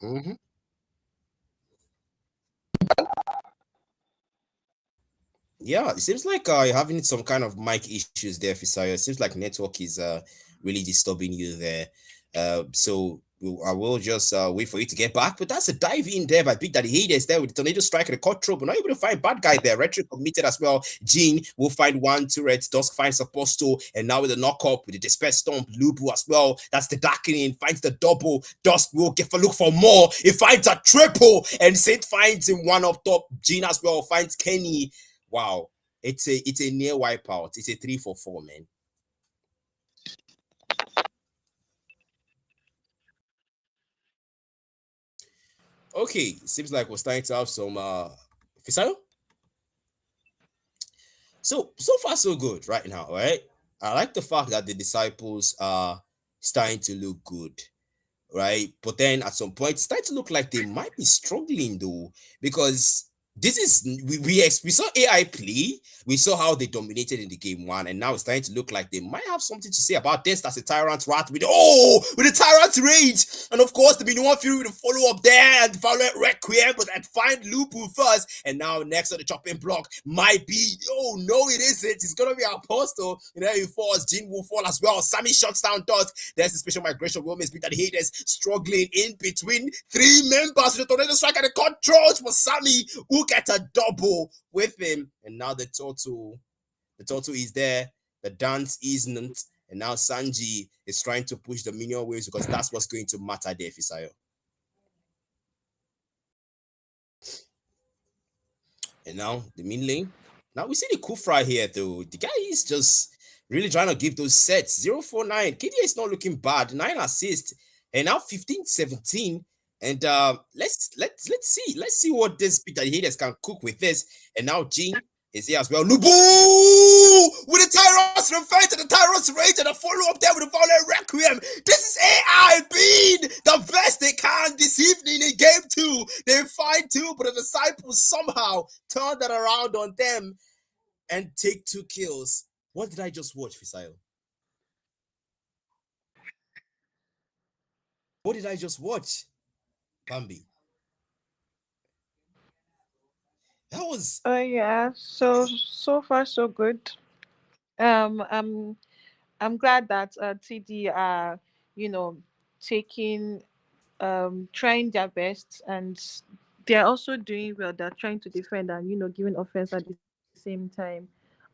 Mm-hmm. Yeah, it seems like you're having some kind of mic issues there, Fisayo. It seems like network is really disturbing you there. I will just wait for you to get back. But that's a dive in there by Big Daddy Hades there with the tornado strike and the cutthroat. But not able to find bad guy there. Retro committed as well. Jean will find one turret. Dusk finds Apostle. And now with the knock up with the Disperse Stomp, Lubu as well. That's the darkening. Finds the double. Dusk will get for look for more. He finds a triple. And Sid finds him one up top. Jean as well finds Kenny. Wow. It's a near wipeout. It's a 3-4-4, man. Okay, seems like we're starting to have some Fisayo. So far so good right now, right? I like the fact that the disciples are starting to look good, right? But then at some point, it's starting to look like they might be struggling though, because this is we saw AI play, we saw how they dominated in the game one, and now it's starting to look like they might have something to say about this. That's a tyrant rat with the tyrant rage, and of course the one Fury with the follow up there and follow Requiem, but I'd find Lupu first, and now next on the chopping block might be no it isn't. It's gonna be Apostle, and then he falls. Jin will fall as well. Sammy shuts down Dusk. There's a special migration. Women's beat that haters struggling in between three members with the tornado strike and the controls for Sammy, who get a double with him. And now the turtle is there. The dance isn't. And now Sanji is trying to push the minion waves because that's what's going to matter there, Fisayo. And now the mid lane. Now we see the Kufra here though. The guy is just really trying to give those sets. 049. KDA is not looking bad. 9 assists. And now 15-17. And let's see. Let's see what this Peter Hades can cook with this. And now Jean is here as well. Lubu with the Tyros Revenge and the Tyros Rage and the follow up there with the Violent Requiem. This is AI being the best they can this evening in game 2. They find 2, but the disciples somehow turn that around on them and take 2 kills. What did I just watch, Fisayo? What did I just watch, Bambi? That was Yeah. So far so good. Um, I'm I'm glad that TD are, you know, taking trying their best, and they're also doing well. They're trying to defend and giving offense at the same time.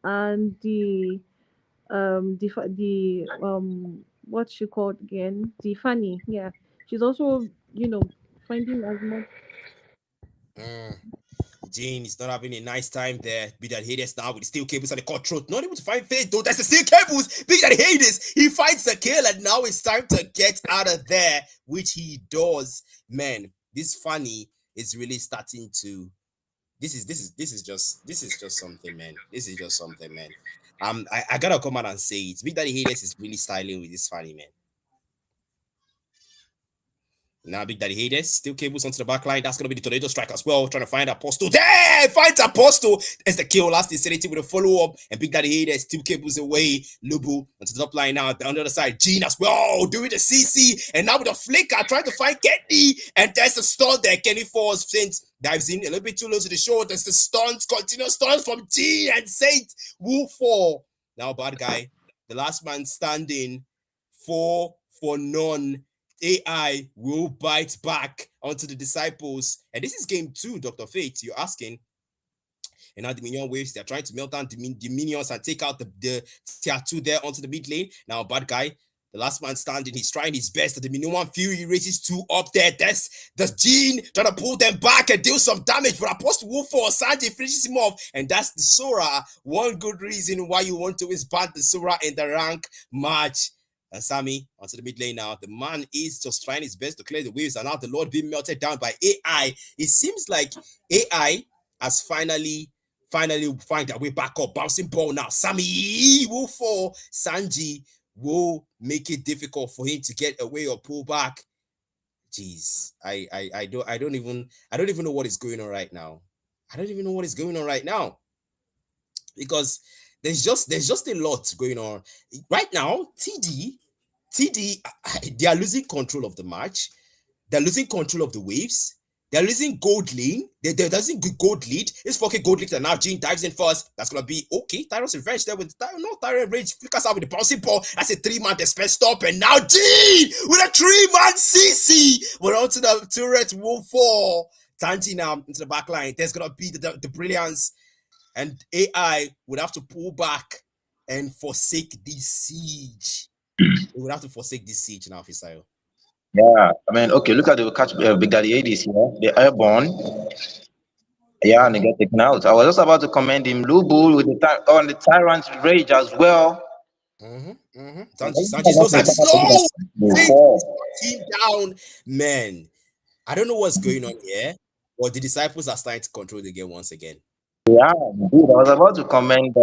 And the what she called again, the Fanny, yeah, she's also finding as much. mm, Jane is not having a nice time there. Big Daddy Hades now with the steel cables and the cutthroat. Not able to find Faith though. That's the steel cables. Big Daddy Hades. He finds the kill and now it's time to get out of there, which he does. Man, this Fanny is really starting to. This is just something, man. This is just something, man. I gotta come out and say it. Big Daddy Hades is really styling with this Fanny, man. Now Big Daddy Hades still cables onto the back line. That's gonna be the tornado strike as well. Trying to find Apostle. There finds Apostle as the kill. Last insanity with a follow-up. And Big Daddy Hades still cables away. Lubu onto the top line now. On the other side, Jean as well. Doing the CC. And now with a flicker, trying to find Kenny. And there's the stun there. Kenny falls since dives in a little bit too low to the shore. There's the stuns, continuous stuns from G and Saint will fall. Now, bad guy. The last man standing. 4 for none. AI will bite back onto the disciples. And this is game 2, Dr. Fate. You're asking. And now the minion waves, they're trying to melt down the minions and take out the tier 2 there onto the mid lane. Now, bad guy The last man standing, he's trying his best. The minimum Fury raises two up there. That's Gene trying to pull them back and deal some damage. But Apostle Wolf for Sanjay finishes him off. And that's the Sora. One good reason why you want to is ban the Sora in the rank match. And Sammy, onto the mid lane now. The man is just trying his best to clear the waves. And now the Lord being melted down by AI. It seems like AI has finally find their way back up. Bouncing ball now. Sammy will fall. Sanji will make it difficult for him to get away or pull back. Jeez, I don't even know what is going on right now. I don't even know what is going on right now, because there's just a lot going on right now. TD, they are losing control of the match. They're losing control of the waves. They're losing gold lane. They're losing gold lead. It's fucking gold lead. And now Gene dives in first. That's going to be okay. Tyron's revenge there with Tyron Rage flickers out with the bouncing ball. That's a 3-man dispense stop. And now Gene with a 3-man CC. We're on to the turret will fall. Tanti now into the back line. There's going to be the brilliance. And AI would have to pull back and forsake this siege. They would have to forsake this siege now, Fisayo. Yeah, I mean, okay, look at the catch Big Daddy 80s here. The airborne. Yeah, and they get taken out. I was just about to commend him. Lubu with on the Tyrant's Rage as well. Sanchez, no Sanchez. No! Team down. Man, I don't know what's going on here, but the disciples are starting to control the game once again. Yeah, indeed. I was about to comment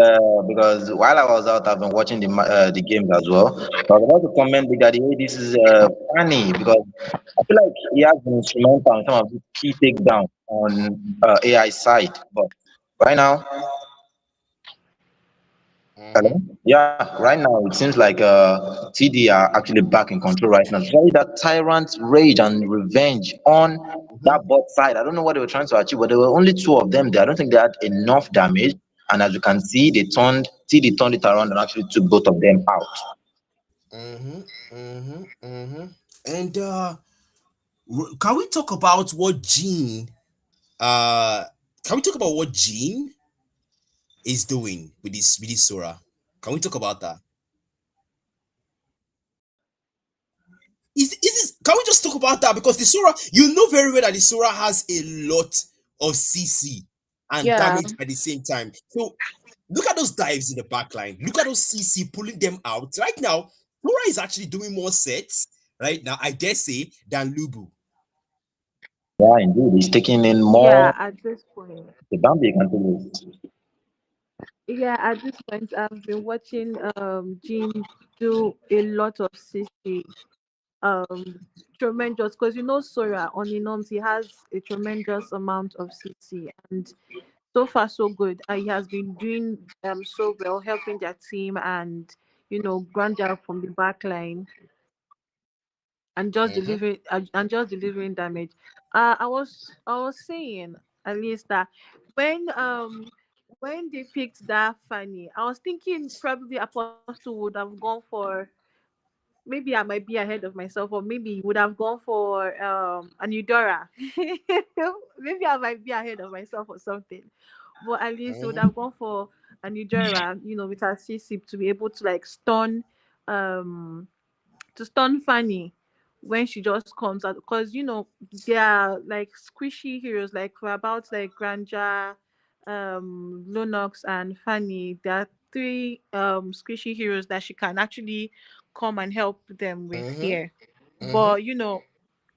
because while I was out, I've been watching the games as well. So I was about to comment Big Daddy, this is funny because I feel like he has been instrumental in some of the key takedowns on AI side. But right now, hello? Yeah, right now it seems like TD are actually back in control right now. Especially that Tyrant's Rage and Revenge on that bot side. I don't know what they were trying to achieve, but there were only two of them there. I don't think they had enough damage. And as you can see, TD turned it around and actually took both of them out. And can we talk about what Gene is doing with this Sora? Can we talk about that? Can we just talk about that? Because the Sora, you know very well that the Sora has a lot of CC and damage at the same time. So look at those dives in the back line. Look at those CC pulling them out. Right now, Sora is actually doing more sets right now, I dare say, than Lubu. Yeah, indeed. He's taking in more. Yeah, at this point. The Bambi can do it. Yeah, at this point, I've been watching Jim do a lot of CC. Tremendous, because Sora on Inoms, he has a tremendous amount of CC, and so far so good. He has been doing so well, helping their team, and Grandeur from the back line, and just delivering damage. I was saying at least that when they picked that Fanny, I was thinking probably Apostle would have gone for, maybe I might be ahead of myself, or maybe he would have gone for an Eudora. Maybe I might be ahead of myself or something. But at least would have gone for an Eudora, with her CC to be able to like um stun Fanny when she just comes out, because they are like squishy heroes, like for about like Granja, Lunox and Fanny. There are three squishy heroes that she can actually come and help them with here. But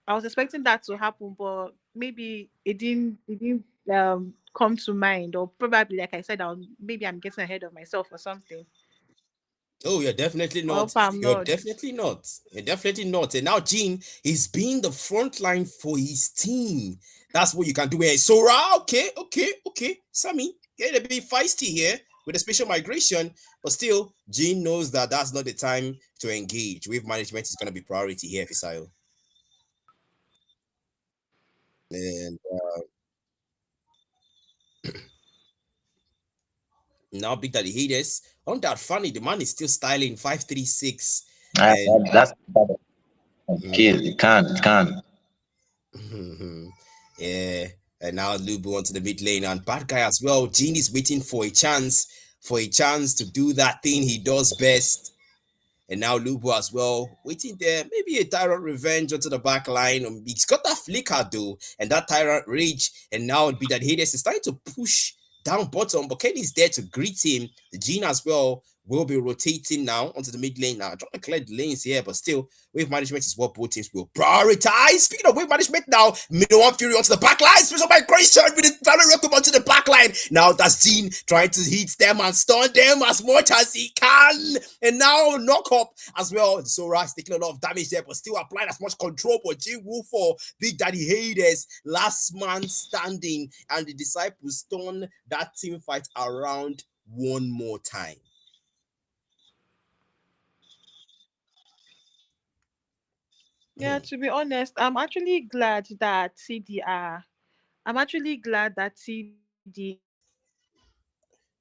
I was expecting that to happen, but maybe it didn't come to mind, or probably, like I said, maybe I'm getting ahead of myself or something. Oh, you're definitely I not. hope I'm You're not. definitely not. You're definitely not. And now Gene is being the front line for his team. That's what you can do here. Sora, okay. Sammy, get a bit feisty here with the special migration, but still, Gene knows that that's not the time to engage. Wave management is going to be priority here, Fisayo. And now Big Daddy Hades on that funny, the man is still styling 536. And That's okay. It can. Yeah, and now Lubu onto the mid lane, and bad guy as well. Gene is waiting for a chance to do that thing he does best. And now Lubu as well, waiting there. Maybe a Tyrant revenge onto the back line. He's got that flicker though, and that Tyrant rage. And now be that Hades is starting to push down bottom, but Kenny's there to greet him. The Gene as well will be rotating now onto the mid lane. Now, trying to clear the lanes here, but still, wave management is what both teams will prioritize. Speaking of wave management now, middle one Fury onto the back line. Special migration with the Tyrant Requiem onto the back line. Now that's Gene trying to hit them and stun them as much as he can. And now knock up as well. Sora is taking a lot of damage there, but still applying as much control. But Gene will for Big Daddy Hades, last man standing, and the disciples turn that team fight around one more time. Yeah, to be honest, I'm actually glad that CDR. I'm actually glad that CD,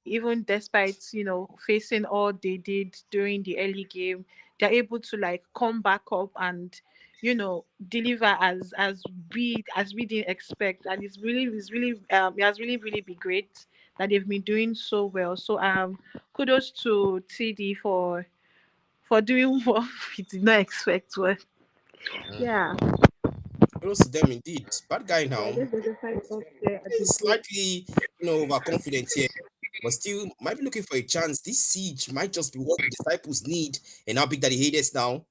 even despite facing all they did during the early game, they're able to like come back up and deliver as we didn't expect, and it has really been great that they've been doing so well. So kudos to TD for doing what we did not expect. Well, yeah. Close to them indeed. Bad guy So I now. guess there's a fight up there at the He's gate. slightly, overconfident here, but still might be looking for a chance. This siege might just be what the disciples need. And how Big Daddy Hades now.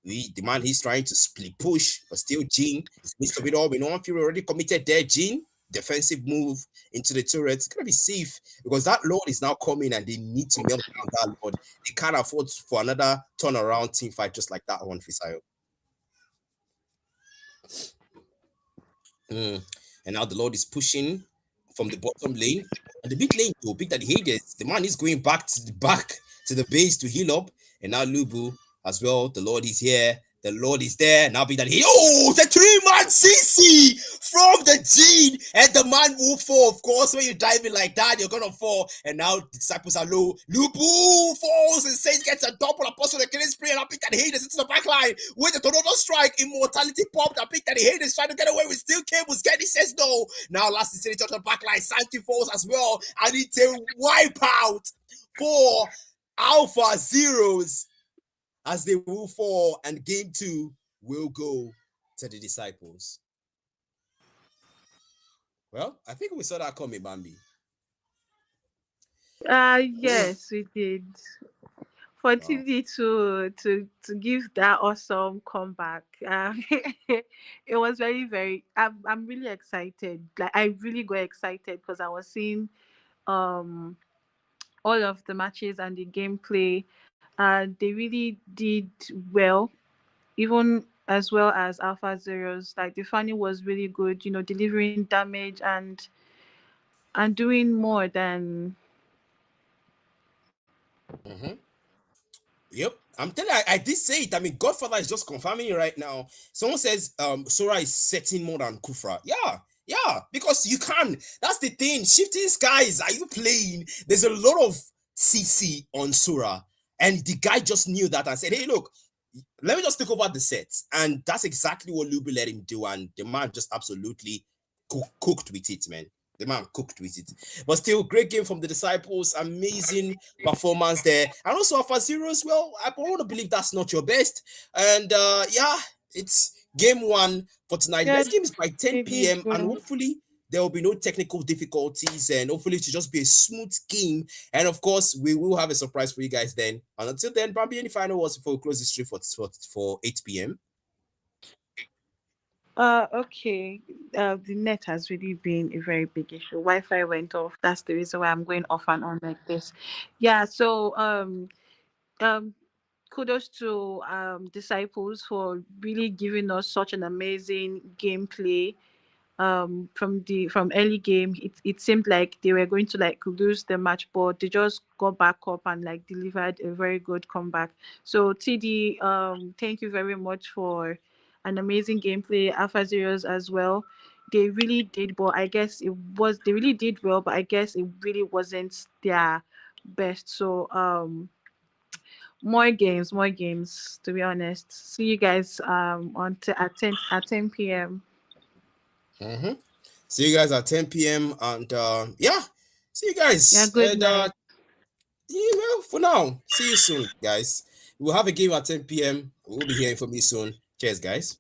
The man he's trying to split push, but still Gene is midst of it all. We know Fury already committed there. Gene, defensive move into the turret. It's gonna be safe because that Lord is now coming and they need to melt down that Lord. They can't afford for another turnaround team fight just like that one, Fisayo. Mm. And now the Lord is pushing from the bottom lane. And the big lane, though, Big Daddy Hades, the man is going back to the base to heal up. And now Lubu as well. The Lord is here. The Lord is there. Now Big Daddy. Oh, the 3-man CC from the Gene. And the man will fall. Of course, when you're diving like that, you're gonna fall. And now the disciples are low. Lubu falls and says gets a double apostle the killing spree. And now Big Daddy Hades into the back line with the tornado strike. Immortality popped. And Big Daddy Hades trying to get away with steel cables. Kenny says no. Now last is to the back line. Santi falls as well. And it's a wipeout for Alphazeroes as they will fall, and game 2 will go to the disciples. Well, I think we saw that coming, Bambi. Yes, we did. For Wow. TD to give that awesome comeback, it was very. I'm really excited. Like I really got excited because I was seeing um all of the matches and the gameplay. They really did well, even as well as Alpha Zeros. Like the Fanny was really good, delivering damage and doing more than. Mm-hmm. Yep. I'm telling you, I did say it. I mean, Godfather is just confirming it right now. Someone says Sora is setting more than Kufra. Yeah, because you can. That's the thing. Shifting skies. Are you playing? There's a lot of CC on Sora. And the guy just knew that and said, hey, look, let me just take over the set. And that's exactly what Luby let him do. And the man just absolutely cooked with it, man. The man cooked with it. But still, great game from the disciples. Amazing performance there. And also Alphazeroes, well, I want to believe that's not your best. And yeah, it's game 1 for tonight. Yeah, Next game is by 10 they did p.m. And well. hopefully there will be no technical difficulties. And hopefully it should just be a smooth game. And of course, we will have a surprise for you guys then. And until then, Bambi, any final words before we close the stream for 8 p.m.? Okay. The net has really been a very big issue. Wi-Fi went off. That's the reason why I'm going off and on like this. Yeah. So um, kudos to disciples for really giving us such an amazing gameplay. From early game, it seemed like they were going to like lose the match, but they just got back up and like delivered a very good comeback. So TD, thank you very much for an amazing gameplay. Alpha Zeros as well, they really did, but I guess they really did well, but I guess it really wasn't their best. So more games, to be honest. See you guys at 10 p.m. Mm-hmm. See you guys at 10 p.m. And yeah, see you Yeah, guys. good And night. well, for now, see you soon, guys. We'll have a game at 10 p.m. We'll be hearing from you soon. Cheers, guys.